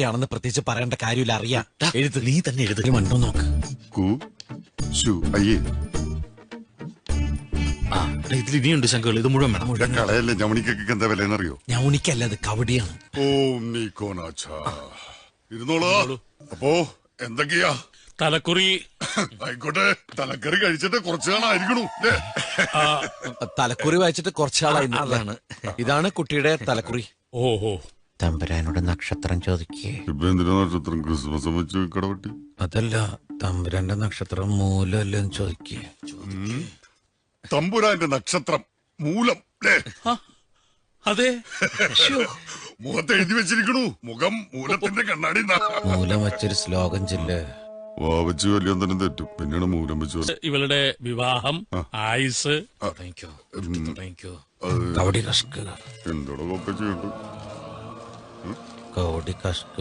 ണെന്ന് പ്രത്യേകിച്ച് പറയേണ്ട കാര്യമില്ല, അറിയാം. എഴുത്ത് നീ തന്നെ എഴുതി മണ്ടോ നോക്ക്. ഇതിൽ ഇനിയുണ്ട് ശങ്കുകൾ, ഇത് മുഴുവൻ വേണം. കളയല്ലേ ഞമണിക്കൊക്കെ എന്താ വിലയെന്നറിയോ? ഞൗണിക്കല്ല, അത് കവടിയാണ്. ഇരുന്നോളൂ. അപ്പോ എന്തൊക്കെയാ? തലക്കുറി ആയിക്കോട്ടെ, തലക്കറി കഴിച്ചിട്ട് കുറച്ചു കാണായിരിക്കണു. തലക്കുറി വായിച്ചിട്ട് കുറച്ചാളായി. അതാണ്, ഇതാണ് കുട്ടിയുടെ തലക്കുറി. ഓഹോ. തമ്പുരാനോട് നക്ഷത്രം ചോദിക്കേ. ഇപ്പൊ എന്തിനാ നക്ഷത്രം? ക്രിസ്മസ് വെച്ച് കടവട്ടി? അതല്ല, തമ്പുരാന്റെ നക്ഷത്രം മൂലല്ലെന്ന് ചോദിക്കേ. തമ്പുരാന്റെ നക്ഷത്രം മൂലം അല്ലേ? അതെ. മുഖത്ത് എഴുതി വെച്ചിരിക്കണു, മുഖം മൂലത്തിന്റെ കണ്ണാടി. മൂലം വെച്ചൊരു ശ്ലോകം ചില്ലേ. വാവച്ച് കല്യാണം തെറ്റും, പിന്നീട് മൂലം വെച്ച്. ഇവളുടെ വിവാഹം, ആയുസ്. കവടി കഷ്ക എന്തോടൊക്കെ ചെയ്യണ്ടു. കവടി കഷ്ക